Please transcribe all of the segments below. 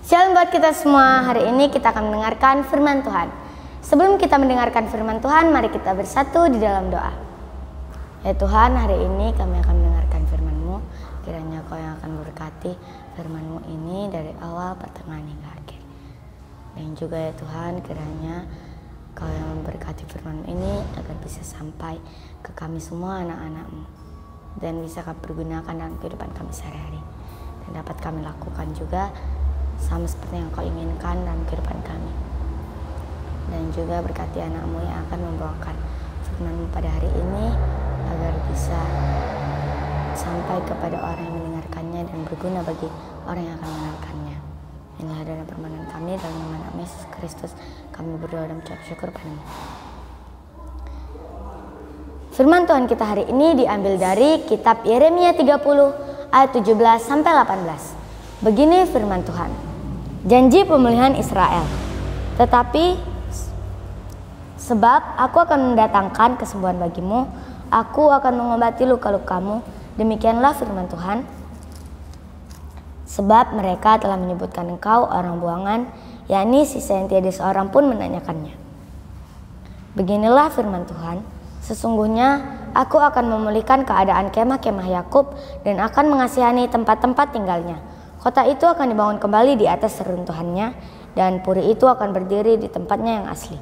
Shalom buat kita semua. Hari ini kita akan mendengarkan firman Tuhan. Sebelum kita mendengarkan firman Tuhan, mari kita bersatu di dalam doa. Ya Tuhan, hari ini kami akan mendengarkan firman-Mu. Kiranya Kau yang akan memberkati firman-Mu ini dari awal, pertengahan hingga akhir. Dan juga ya Tuhan, kiranya Kau yang memberkati firman ini agar bisa sampai ke kami semua anak-anak-Mu. Dan bisa kami pergunakan dalam kehidupan kami sehari-hari. Dan dapat kami lakukan juga sama seperti yang Kau inginkan dalam kehidupan kami. Dan juga berkati anak-Mu yang akan membawakan firman-Mu pada hari ini agar bisa sampai kepada orang yang mendengarkannya dan berguna bagi orang yang akan mendengarkannya. Inilah adalah permohonan kami dalam nama Yesus Kristus. Kami berdoa dan mengucap syukur padamu. Firman Tuhan kita hari ini diambil dari kitab Yeremia 30 ayat 17 sampai 18. Begini firman Tuhan. Janji pemulihan Israel. Tetapi sebab aku akan mendatangkan kesembuhan bagimu, aku akan mengobati luka-lukamu. Demikianlah firman Tuhan. Sebab mereka telah menyebutkan engkau orang buangan, yakni sisa yang tiada seorang pun menanyakannya. Beginilah firman Tuhan. Sesungguhnya aku akan memulihkan keadaan kemah-kemah Yakub dan akan mengasihani tempat-tempat tinggalnya. Kota itu akan dibangun kembali di atas reruntuhannya, dan puri itu akan berdiri di tempatnya yang asli.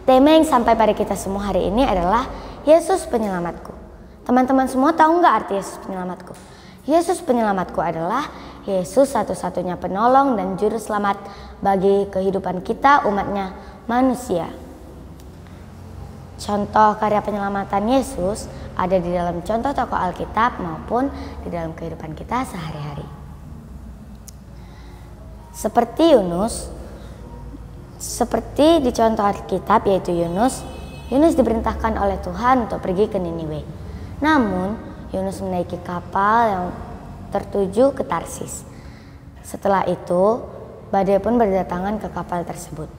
Tema yang sampai pada kita semua hari ini adalah Yesus penyelamatku. Teman-teman semua tahu nggak arti Yesus penyelamatku? Yesus penyelamatku adalah Yesus satu-satunya penolong dan juru selamat bagi kehidupan kita, umatnya manusia. Contoh karya penyelamatan Yesus ada di dalam contoh tokoh Alkitab maupun di dalam kehidupan kita sehari-hari. Seperti di contoh Alkitab yaitu Yunus diperintahkan oleh Tuhan untuk pergi ke Niniwe. Namun Yunus menaiki kapal yang tertuju ke Tarsis. Setelah itu badai pun berdatangan ke kapal tersebut.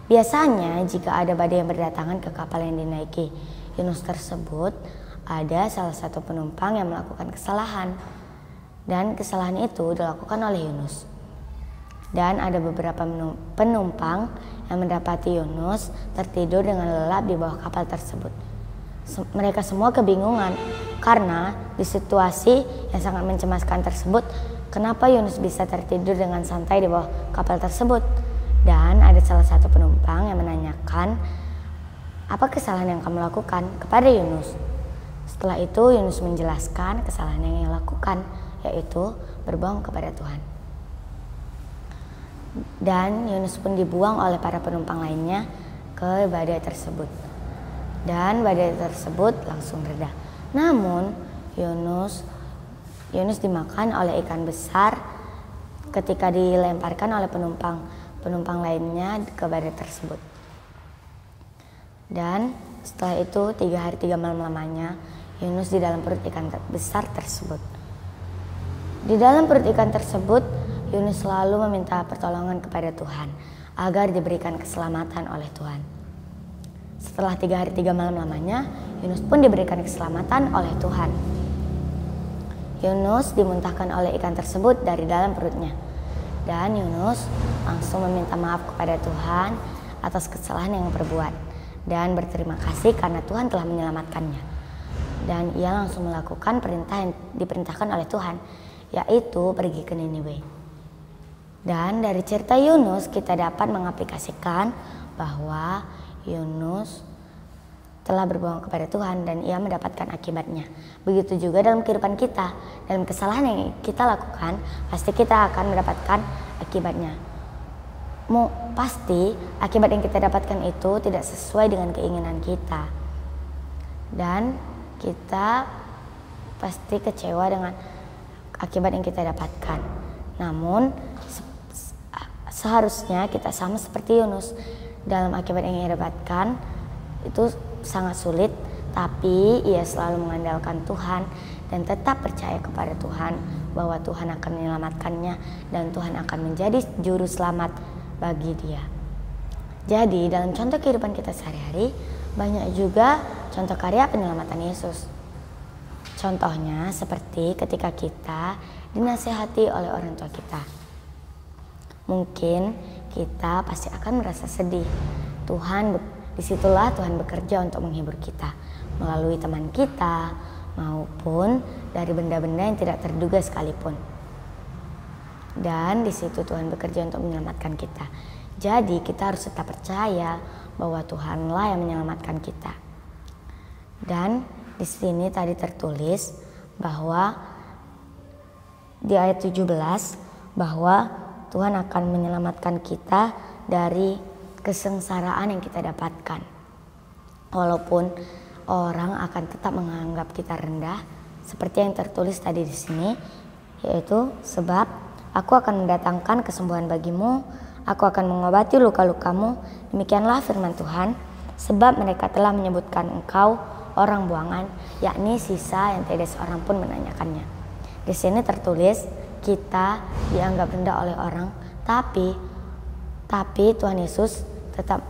Biasanya jika ada badai yang berdatangan ke kapal yang dinaiki Yunus tersebut, ada salah satu penumpang yang melakukan kesalahan. Dan kesalahan itu dilakukan oleh Yunus. Dan ada beberapa penumpang yang mendapati Yunus tertidur dengan lelap di bawah kapal tersebut. Mereka semua kebingungan karena di situasi yang sangat mencemaskan tersebut, kenapa Yunus bisa tertidur dengan santai di bawah kapal tersebut. Dan ada salah satu penumpang yang menanyakan, apa kesalahan yang kamu lakukan kepada Yunus? Setelah itu Yunus menjelaskan kesalahan yang ia lakukan, yaitu berbohong kepada Tuhan. Dan Yunus pun dibuang oleh para penumpang lainnya ke badai tersebut. Dan badai tersebut langsung reda. Namun Yunus dimakan oleh ikan besar ketika dilemparkan oleh penumpang lainnya ke badai tersebut. Dan setelah itu 3 hari 3 malam lamanya Yunus di dalam perut ikan besar tersebut. Di dalam perut ikan tersebut Yunus selalu meminta pertolongan kepada Tuhan agar diberikan keselamatan oleh Tuhan. Setelah 3 hari 3 malam lamanya Yunus pun diberikan keselamatan oleh Tuhan. Yunus dimuntahkan oleh ikan tersebut dari dalam perutnya. Dan Yunus langsung meminta maaf kepada Tuhan atas kesalahan yang berbuat dan berterima kasih karena Tuhan telah menyelamatkannya. Dan ia langsung melakukan perintah yang diperintahkan oleh Tuhan, yaitu pergi ke Niniwe. Dan dari cerita Yunus kita dapat mengaplikasikan bahwa Yunus telah berbohong kepada Tuhan dan ia mendapatkan akibatnya. Begitu juga dalam kehidupan kita, dalam kesalahan yang kita lakukan, pasti kita akan mendapatkan akibatnya. Pasti akibat yang kita dapatkan itu tidak sesuai dengan keinginan kita. Dan kita pasti kecewa dengan akibat yang kita dapatkan. Namun seharusnya kita sama seperti Yunus. Dalam akibat yang ia dapatkan itu sangat sulit, tapi ia selalu mengandalkan Tuhan dan tetap percaya kepada Tuhan bahwa Tuhan akan menyelamatkannya dan Tuhan akan menjadi juru selamat bagi dia. Jadi dalam contoh kehidupan kita sehari-hari banyak juga contoh karya penyelamatan Yesus. Contohnya seperti ketika kita dinasihati oleh orang tua kita. Mungkin kita pasti akan merasa sedih. Disitulah Tuhan bekerja untuk menghibur kita melalui teman kita maupun dari benda-benda yang tidak terduga sekalipun. Dan di situ Tuhan bekerja untuk menyelamatkan kita. Jadi kita harus tetap percaya bahwa Tuhanlah yang menyelamatkan kita. Dan di sini tadi tertulis bahwa di ayat 17 bahwa Tuhan akan menyelamatkan kita dari kesengsaraan yang kita dapatkan. Walaupun orang akan tetap menganggap kita rendah, seperti yang tertulis tadi di sini, yaitu sebab aku akan mendatangkan kesembuhan bagimu, aku akan mengobati luka-lukamu, demikianlah firman Tuhan, sebab mereka telah menyebutkan engkau orang buangan, yakni sisa yang tidak seorang pun menanyakannya. Di sini tertulis kita dianggap rendah oleh orang, tapi Tuhan Yesus tetap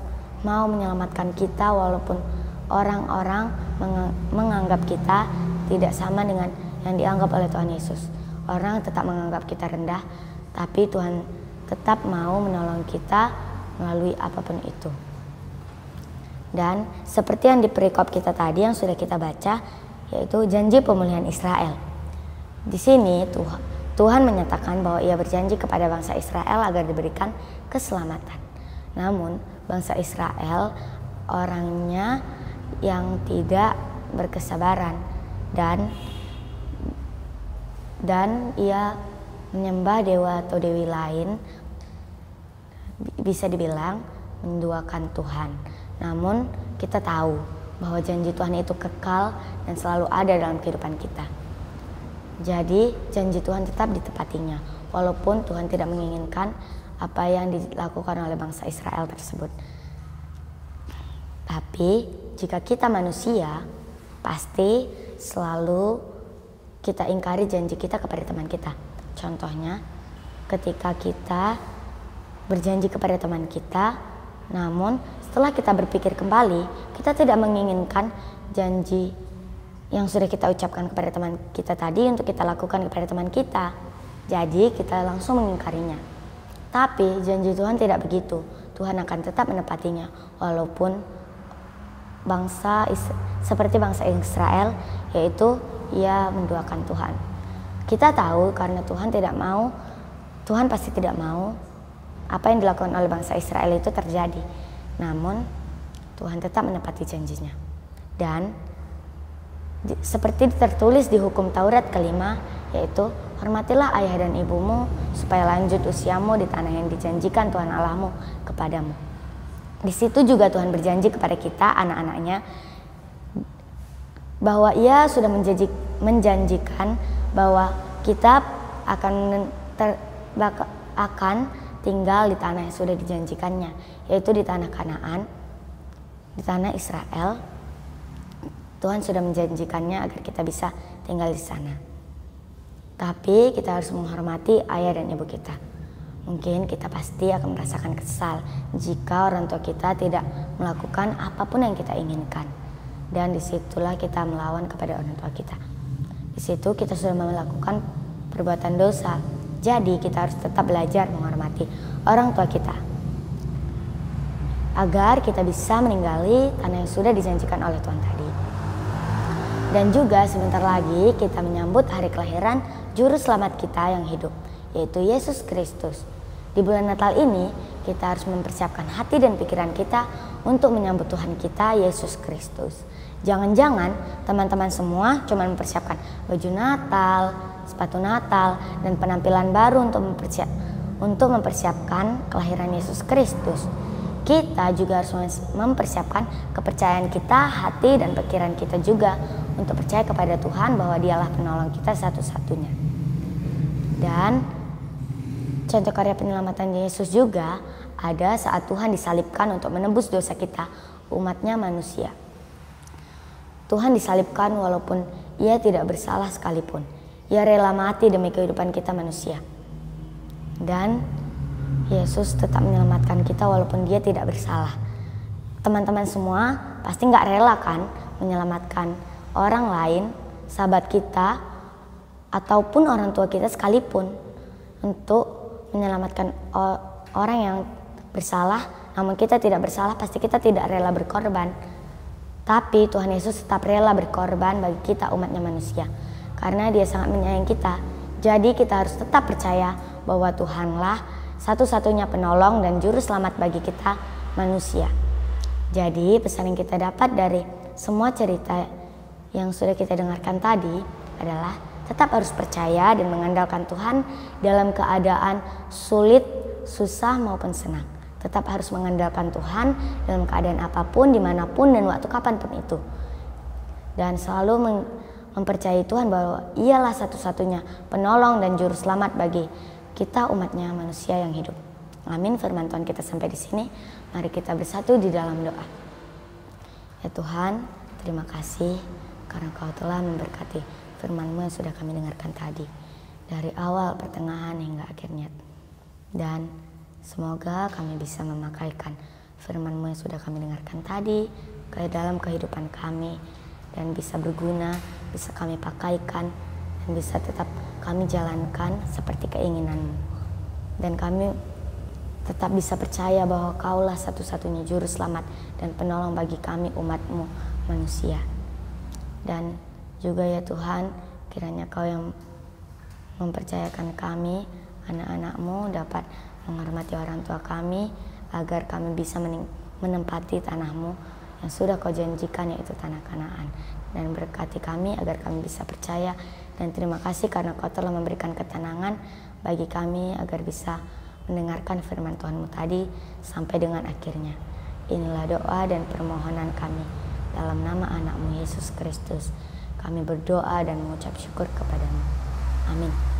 mau menyelamatkan kita walaupun orang-orang menganggap kita tidak sama dengan yang dianggap oleh Tuhan Yesus. Orang tetap menganggap kita rendah, tapi Tuhan tetap mau menolong kita melalui apapun itu. Dan seperti yang di perikop kita tadi yang sudah kita baca, yaitu janji pemulihan Israel. Di sini Tuhan menyatakan bahwa ia berjanji kepada bangsa Israel agar diberikan keselamatan. Namun bangsa Israel orangnya yang tidak berkesabaran dan ia menyembah dewa atau dewi lain, bisa dibilang menduakan Tuhan. Namun kita tahu bahwa janji Tuhan itu kekal dan selalu ada dalam kehidupan kita. Jadi janji Tuhan tetap ditepatinya walaupun Tuhan tidak menginginkan apa yang dilakukan oleh bangsa Israel tersebut. Tapi jika kita manusia, pasti selalu kita ingkari janji kita kepada teman kita. Contohnya ketika kita berjanji kepada teman kita, namun setelah kita berpikir kembali, kita tidak menginginkan janji yang sudah kita ucapkan kepada teman kita tadi untuk kita lakukan kepada teman kita. Jadi kita langsung mengingkarinya. Tapi janji Tuhan tidak begitu. Tuhan akan tetap menepatinya walaupun seperti bangsa Israel, yaitu ia menduakan Tuhan. Kita tahu karena Tuhan pasti tidak mau apa yang dilakukan oleh bangsa Israel itu terjadi. Namun Tuhan tetap menepati janjinya. Dan seperti tertulis di hukum Taurat kelima, yaitu hormatilah ayah dan ibumu supaya lanjut usiamu di tanah yang dijanjikan Tuhan Allahmu kepadamu. Di situ juga Tuhan berjanji kepada kita anak-anaknya bahwa ia sudah menjanjikan bahwa kita akan tinggal di tanah yang sudah dijanjikannya, yaitu di tanah Kanaan, di tanah Israel. Tuhan sudah menjanjikannya agar kita bisa tinggal di sana. Tapi kita harus menghormati ayah dan ibu kita. Mungkin kita pasti akan merasakan kesal jika orang tua kita tidak melakukan apapun yang kita inginkan. Dan disitulah kita melawan kepada orang tua kita. Di situ kita sudah melakukan perbuatan dosa. Jadi kita harus tetap belajar menghormati orang tua kita, agar kita bisa meninggali tanah yang sudah dijanjikan oleh Tuhan tadi. Dan juga sebentar lagi kita menyambut hari kelahiran Juru Selamat kita yang hidup, yaitu Yesus Kristus. Di bulan Natal ini kita harus mempersiapkan hati dan pikiran kita untuk menyambut Tuhan kita Yesus Kristus. Jangan-jangan teman-teman semua cuma mempersiapkan baju Natal, sepatu Natal, dan penampilan baru untuk mempersiapkan kelahiran Yesus Kristus. Kita juga harus mempersiapkan kepercayaan kita, hati dan pikiran kita juga untuk percaya kepada Tuhan bahwa Dialah penolong kita satu-satunya. Dan contoh karya penyelamatan Yesus juga ada saat Tuhan disalibkan untuk menebus dosa kita, umatnya manusia. Tuhan disalibkan walaupun ia tidak bersalah sekalipun. Ia rela mati demi kehidupan kita manusia. Dan Yesus tetap menyelamatkan kita walaupun dia tidak bersalah. Teman-teman semua pasti gak rela kan menyelamatkan orang lain, sahabat kita, ataupun orang tua kita sekalipun untuk menyelamatkan orang yang bersalah, namun kita tidak bersalah, pasti kita tidak rela berkorban. Tapi Tuhan Yesus tetap rela berkorban bagi kita umatnya manusia. Karena Dia sangat menyayangi kita. Jadi kita harus tetap percaya bahwa Tuhanlah satu-satunya penolong dan juru selamat bagi kita manusia. Jadi pesan yang kita dapat dari semua cerita yang sudah kita dengarkan tadi adalah tetap harus percaya dan mengandalkan Tuhan dalam keadaan sulit, susah maupun senang. Tetap harus mengandalkan Tuhan dalam keadaan apapun, dimanapun, dan waktu kapanpun itu. Dan selalu mempercayai Tuhan bahwa Ialah satu-satunya penolong dan juru selamat bagi kita umatnya manusia yang hidup. Amin. Firman Tuhan kita sampai di sini. Mari kita bersatu di dalam doa. Ya Tuhan, terima kasih karena Kau telah memberkati firman-Mu yang sudah kami dengarkan tadi. Dari awal, pertengahan, hingga akhirnya. Dan semoga kami bisa memakaikan firman-Mu yang sudah kami dengarkan tadi ke dalam kehidupan kami. Dan bisa berguna, bisa kami pakaikan, dan bisa tetap kami jalankan seperti keinginan-Mu. Dan kami tetap bisa percaya bahwa Kaulah satu-satunya juru selamat dan penolong bagi kami umat-Mu manusia. Dan juga ya Tuhan, kiranya Kau yang mempercayakan kami, anak-anak-Mu, dapat menghormati orang tua kami, agar kami bisa menempati tanah-Mu yang sudah Kau janjikan, yaitu tanah Kanaan. Dan berkati kami agar kami bisa percaya, dan terima kasih karena Kau telah memberikan ketenangan bagi kami agar bisa mendengarkan firman Tuhan-Mu tadi sampai dengan akhirnya. Inilah doa dan permohonan kami dalam nama anak-Mu Yesus Kristus. Kami berdoa dan mengucap syukur kepada-Mu. Amin.